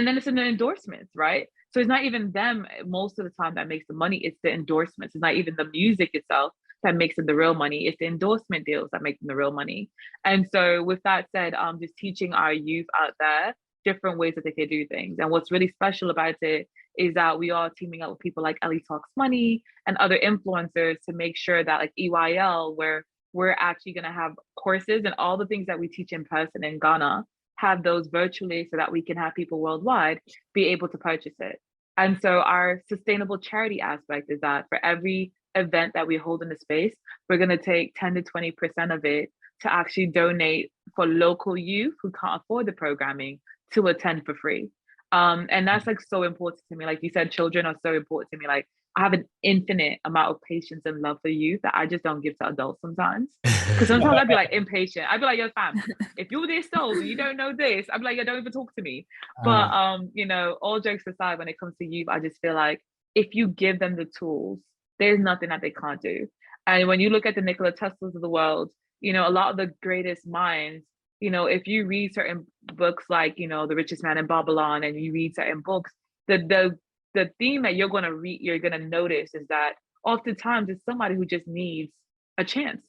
then it's in the endorsements, right? So it's not even them most of the time that makes the money, it's the endorsements. It's not even the music itself that makes them the real money. It's the endorsement deals that make them the real money. And so with that said, just teaching our youth out there different ways that they can do things. And what's really special about it is that we are teaming up with people like Ellie Talks Money and other influencers to make sure that like EYL, where we're actually going to have courses and all the things that we teach in person in Ghana, have those virtually so that we can have people worldwide be able to purchase it. And so our sustainable charity aspect is that for every event that we hold in the space, we're going to take 10 to 20% of it to actually donate for local youth who can't afford the programming to attend for free. And that's like so important to me. Like you said, children are so important to me. Like I have an infinite amount of patience and love for youth that I just don't give to adults sometimes. Because sometimes I'd be like impatient. I'd be like, yo, fam, if you're this old and you don't know this, I'd be like, yo, don't even talk to me. But you know, all jokes aside, when it comes to youth, I just feel like if you give them the tools, there's nothing that they can't do. And when you look at the Nikola Teslas of the world, you know, a lot of the greatest minds, you know, if you read certain books like, you know, The Richest Man in Babylon, and you read certain books, the theme that you're gonna read, you're gonna notice is that oftentimes it's somebody who just needs a chance.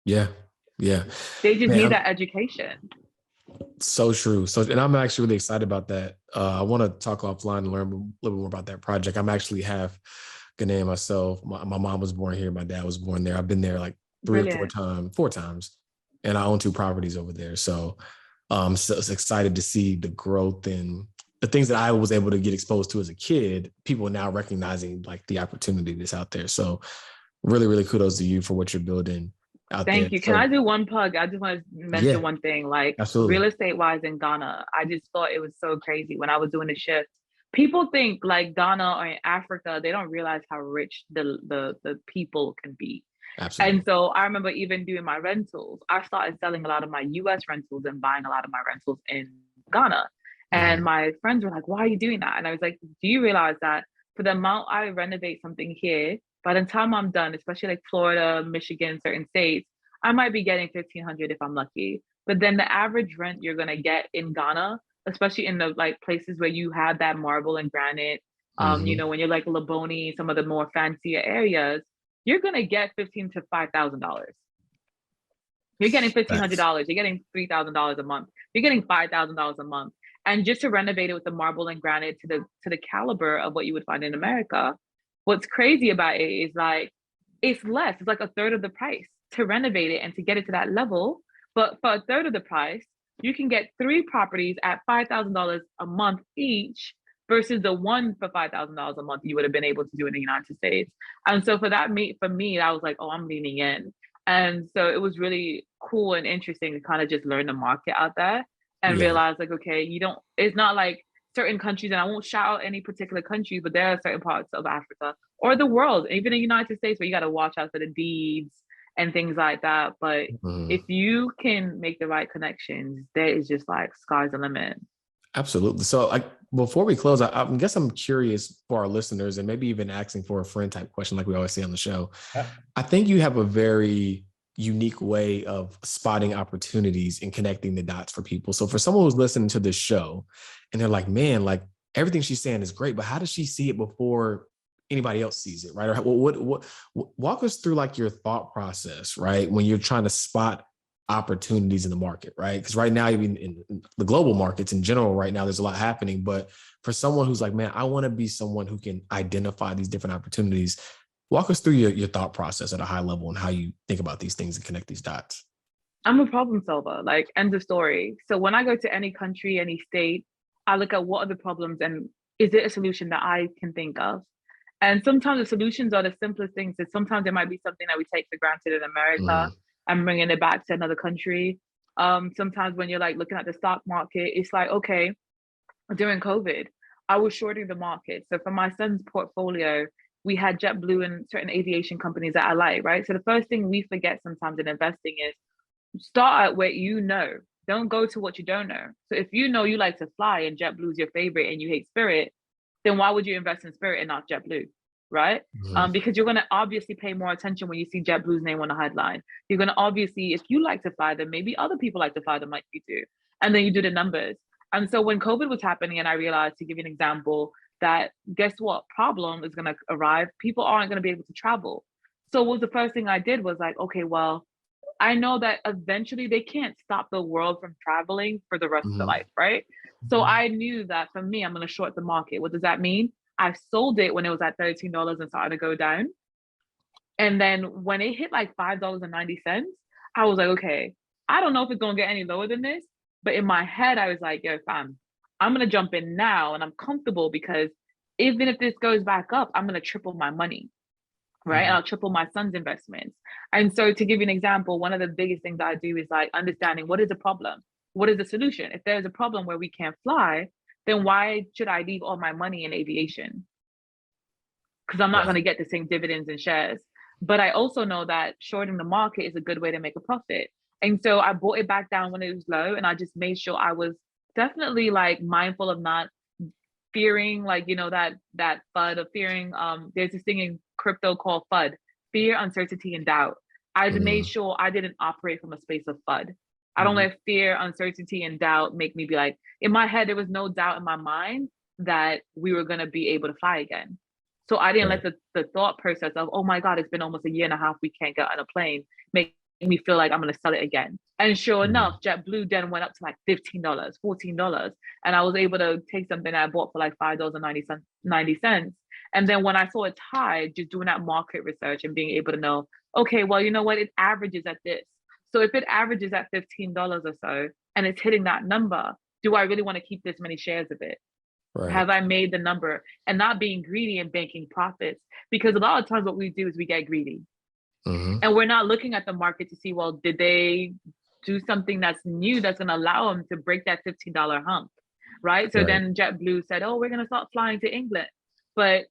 Yeah. They just need that education. So true. So, and I'm actually really excited about that. I want to talk offline and learn a little bit more about that project. I'm actually half Ghanaian myself. My mom was born here. My dad was born there. I've been there like four times, and I own 2 properties over there. So I'm so excited to see the growth and the things that I was able to get exposed to as a kid, people now recognizing like the opportunity that's out there. So really, really kudos to you for what you're building out there. Thank you. Can I do one plug? I just want to mention one thing, like absolutely. Real estate wise in Ghana. I just thought it was so crazy when I was doing the shift. People think like Ghana or in Africa, they don't realize how rich the people can be. Absolutely. And so I remember even doing my rentals, I started selling a lot of my US rentals and buying a lot of my rentals in Ghana. And my friends were like, why are you doing that? And I was like, do you realize that for the amount I renovate something here, by the time I'm done, especially like Florida, Michigan, certain states, I might be getting $1,500 if I'm lucky. But then the average rent you're going to get in Ghana, especially in the like places where you have that marble and granite, you know, when you're like Laboni, some of the more fancier areas, you're going to get $15,000 to $5,000. You're getting $1,500. You're getting $3,000 a month. You're getting $5,000 a month. And just to renovate it with the marble and granite to the caliber of what you would find in America, what's crazy about it is like, it's less. It's like a third of the price to renovate it and to get it to that level. But for a third of the price, you can get 3 properties at $5,000 a month each versus the one for $5,000 a month you would have been able to do in the United States. And so for me, I was like, oh, I'm leaning in. And so it was really cool and interesting to kind of just learn the market out there and realize like, okay, it's not like certain countries, and I won't shout out any particular country, but there are certain parts of Africa or the world, even the United States, where you got to watch out for the deeds and things like that. But if you can make the right connections, there is just like sky's the limit. Absolutely. So before we close, I guess I'm curious for our listeners, and maybe even asking for a friend type question like we always say on the show. I think you have a very unique way of spotting opportunities and connecting the dots for people. So for someone who's listening to this show and they're like, man, like everything she's saying is great, but how does she see it before anybody else sees it, right? Or what walk us through like your thought process, right? When you're trying to spot opportunities in the market, right? Because right now, even in the global markets in general, right now, there's a lot happening. But for someone who's like, man, I want to be someone who can identify these different opportunities, walk us through your thought process at a high level and how you think about these things and connect these dots. I'm a problem solver, like end of story. So when I go to any country, any state, I look at what are the problems and is it a solution that I can think of? And sometimes the solutions are the simplest things. And sometimes it might be something that we take for granted in America and bringing it back to another country. Sometimes when you're like looking at the stock market, it's like, okay, during COVID, I was shorting the market. So for my son's portfolio, we had JetBlue and certain aviation companies that I like, right? So the first thing we forget sometimes in investing is start at what you know. Don't go to what you don't know. So if you know you like to fly and JetBlue is your favorite and you hate Spirit, then why would you invest in Spirit and not JetBlue, right? Because you're going to obviously pay more attention when you see JetBlue's name on the headline. You're going to obviously, if you like to fly them, maybe other people like to fly them like you do. And then you do the numbers. And so when COVID was happening, and I realized, to give you an example, that guess what problem is going to arrive? People aren't going to be able to travel. So what was the first thing I did was like, okay, well, I know that eventually they can't stop the world from traveling for the rest of their life, right? So I knew that for me, I'm going to short the market. What does that mean? I sold it when it was at $13 and started to go down. And then when it hit like $5.90, I was like, okay, I don't know if it's going to get any lower than this. But in my head, I was like, yo, fam, I'm going to jump in now and I'm comfortable because even if this goes back up, I'm going to triple my money, right? And I'll triple my son's investments. And so to give you an example, one of the biggest things I do is like understanding what is the problem? What is the solution? If there's a problem where we can't fly, then why should I leave all my money in aviation? because I'm not going to get the same dividends and shares. But I also know that shorting the market is a good way to make a profit. And so I bought it back down when it was low, and I just made sure I was definitely like mindful of not fearing, like, you know, that FUD of fearing. There's this thing in crypto called FUD, fear, uncertainty, and doubt. I made sure I didn't operate from a space of FUD. I don't let fear, uncertainty, and doubt make me be like, in my head, there was no doubt in my mind that we were going to be able to fly again. So I didn't let the thought process of, oh my God, it's been almost a year and a half, we can't get on a plane, make me feel like I'm going to sell it again. And sure enough, JetBlue then went up to like $15, $14. And I was able to take something that I bought for like $5.90. And then when I saw its high, just doing that market research and being able to know, okay, well, you know what, it averages at this. So if it averages at $15 or so, and it's hitting that number, do I really want to keep this many shares of it? Right. Have I made the number? And not being greedy and banking profits, because a lot of times what we do is we get greedy. And we're not looking at the market to see, well, did they do something that's new that's going to allow them to break that $15 hump, right? So then JetBlue said, oh, we're going to start flying to England. But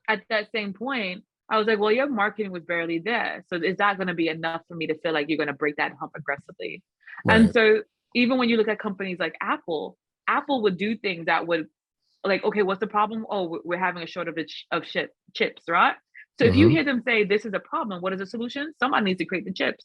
at that same point, I was like, well, your marketing was barely there. So is that going to be enough for me to feel like you're going to break that hump aggressively? Right. And so even when you look at companies like Apple would do things that would, like, okay, what's the problem? Oh, we're having a shortage of chips, right? So if you hear them say this is a problem, what is the solution? Somebody needs to create the chips.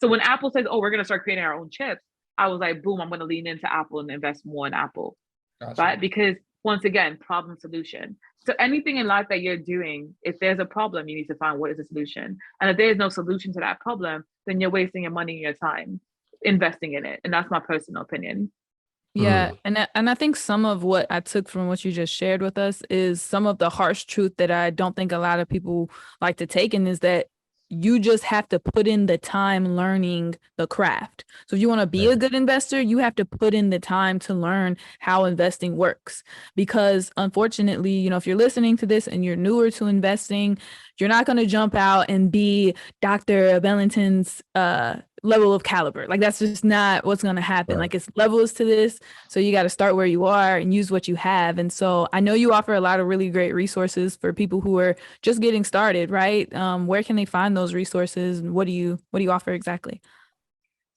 So when Apple says, oh, we're going to start creating our own chips, I was like, boom, I'm going to lean into Apple and invest more in Apple. Gotcha. Right? Because once again, problem solution. So anything in life that you're doing, if there's a problem, you need to find what is the solution. And if there's no solution to that problem, then you're wasting your money and your time investing in it. And that's my personal opinion. Yeah. And I think some of what I took from what you just shared with us is some of the harsh truth that I don't think a lot of people like to take, and is that you just have to put in the time learning the craft. So if you want to be a good investor, you have to put in the time to learn how investing works. Because unfortunately, you know, if you're listening to this and you're newer to investing, you're not going to jump out and be Dr. Bellanton's level of caliber. Like, that's just not what's going to happen. Like, it's levels to this. So you got to start where you are and use what you have. And so I know you offer a lot of really great resources for people who are just getting started, right? Where can they find those resources, and what do you offer exactly?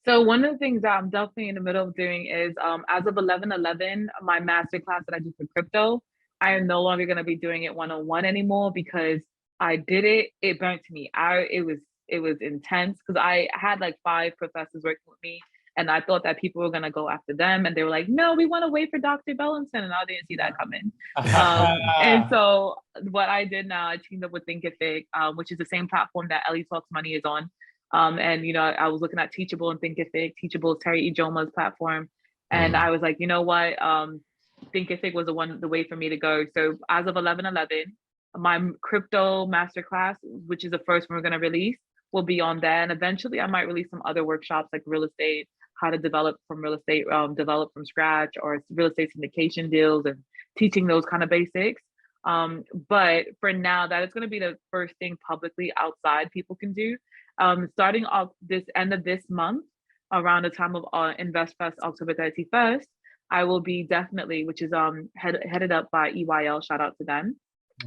So one of the things that I'm definitely in the middle of doing is, as of 11/11, my masterclass that I do for crypto, I am no longer going to be doing it one-on-one anymore, because I did it burnt me. It was intense, because I had like 5 professors working with me, and I thought that people were going to go after them, and they were like, no, we want to wait for Dr. Bellanton, and I didn't see that coming. And so what I did now, I teamed up with Thinkific, which is the same platform that Ellie Talks Money is on. And, you know, I was looking at Teachable and Thinkific. Teachable is Terry Ijoma's platform. And I was like, you know what? Thinkific was the way for me to go. So as of 11/11, my crypto masterclass, which is the first one we're going to release, will be on there. And eventually I might release some other workshops like real estate, how to develop from real estate, develop from scratch, or real estate syndication deals, and teaching those kind of basics. But for now, that is going to be the first thing publicly outside people can do. Starting off this end of this month, around the time of InvestFest, October 31st, I will be definitely, which is headed up by EYL, shout out to them.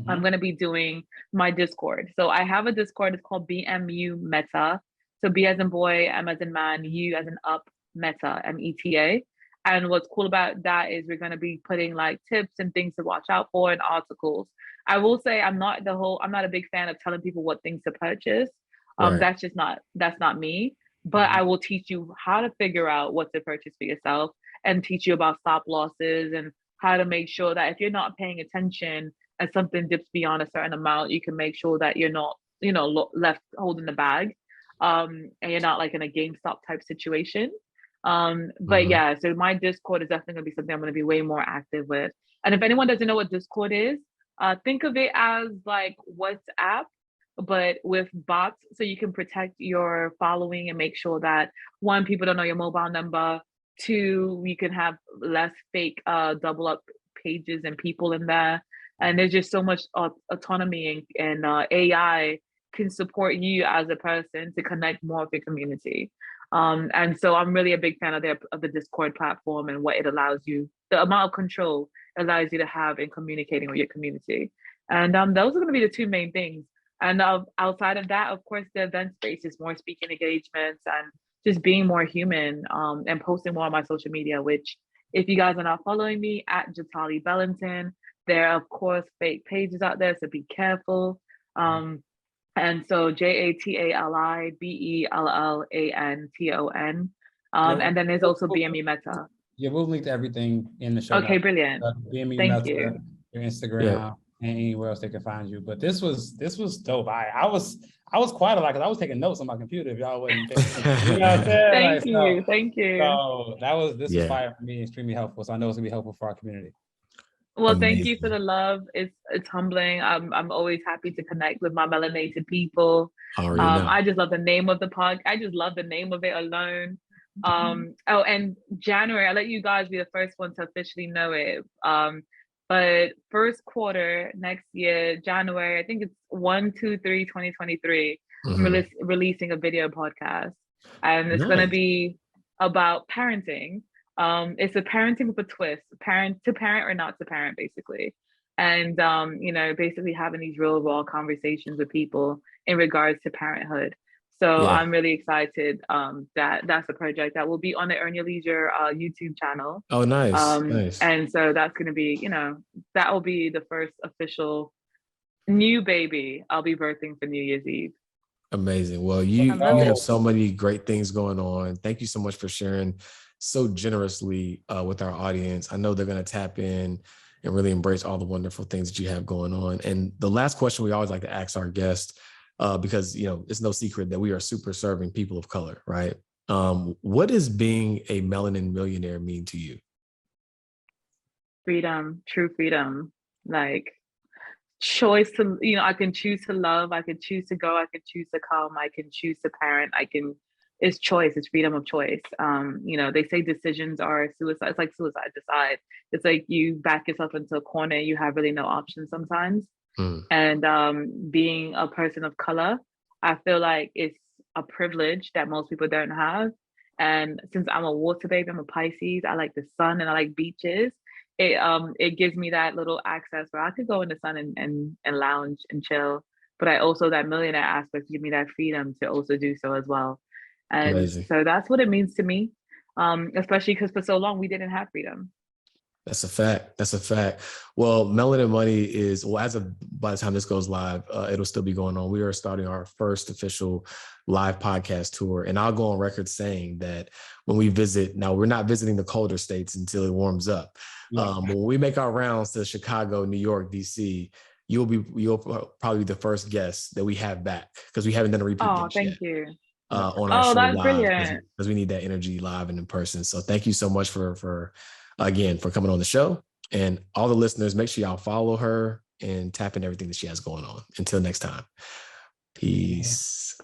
I'm going to be doing my Discord. So I have a Discord. It's called BMU Meta. So B as in boy, M as in man, U as in up, Meta, META. And what's cool about that is we're going to be putting like tips and things to watch out for and articles. I will say I'm not a big fan of telling people what things to purchase. That's not me. But I will teach you how to figure out what to purchase for yourself, and teach you about stop losses and how to make sure that if you're not paying attention and something dips beyond a certain amount, you can make sure that you're not, you know, left holding the bag, and you're not like in a GameStop type situation. But yeah, so my Discord is definitely gonna be something I'm gonna be way more active with. And if anyone doesn't know what Discord is, think of it as like WhatsApp, but with bots, so you can protect your following and make sure that, 1, people don't know your mobile number, 2, you can have less fake double up pages and people in there. And there's just so much autonomy, and AI can support you as a person to connect more with your community. And so I'm really a big fan of the Discord platform and what it allows you, the amount of control it allows you to have in communicating with your community. And those are going to be the two main things. And outside of that, of course, the event space is more speaking engagements and just being more human, and posting more on my social media, which if you guys are not following me at Jatali Bellanton, there are, of course, fake pages out there, so be careful. And so JATALIBELLANTON. And then there's also BME Meta. Yeah, we'll link to everything in the show. Okay, notes. brilliant. BME Thank Meta, you. your Instagram, and anywhere else they can find you. But this was dope. I was quiet a lot because I was taking notes on my computer. If y'all wasn't paying attention. You know what I'm saying? Thank you. So this was fire for me, extremely helpful. So I know it's gonna be helpful for our community. Well, thank you for the love. It's humbling. I'm always happy to connect with my melanated people. I just love the name of the pod. I just love the name of it alone. Oh, and January, I'll let you guys be the first one to officially know it. But first quarter next year, January, I think it's 1-2-3-2023. I'm releasing a video podcast, and it's going to be about parenting. It's a parenting with a twist, parent to parent or not to parent, basically. And, basically having these real raw conversations with people in regards to parenthood. So I'm really excited that that's a project that will be on the Earn Your Leisure YouTube channel. Oh, nice. Nice. And so that's going to be, that will be the first official new baby I'll be birthing for New Year's Eve. Amazing. Well, you have so many great things going on. Thank you so much for sharing so generously with our audience. I know they're going to tap in and really embrace all the wonderful things that you have going on. And the last question we always like to ask our guests, because it's no secret that we are super serving people of color, right? What does being a melanin millionaire mean to you? Freedom, true freedom, like choice to, I can choose to love, I can choose to go, I can choose to come, I can choose to parent, it's choice, it's freedom of choice. They say decisions are suicide. It's like suicide, decide. It's like you back yourself into a corner, you have really no options sometimes. And being a person of color, I feel like it's a privilege that most people don't have. And since I'm a water baby, I'm a Pisces, I like the sun and I like beaches. It gives me that little access where I could go in the sun and lounge and chill. But I also, that millionaire aspect give me that freedom to also do so as well. And Amazing. So that's what it means to me, especially because for so long we didn't have freedom. That's a fact. That's a fact. Well, Melanin Money is, by the time this goes live, it'll still be going on. We are starting our first official live podcast tour. And I'll go on record saying that when we visit, now we're not visiting the colder states until it warms up. But when we make our rounds to Chicago, New York, DC, you'll probably be the first guest that we have back, because we haven't done a repeat guest yet. Thank you. On our show that's live, brilliant. because we need that energy live and in person. So thank you so much for coming on the show. And all the listeners, make sure y'all follow her and tap in everything that she has going on. Until next time, peace.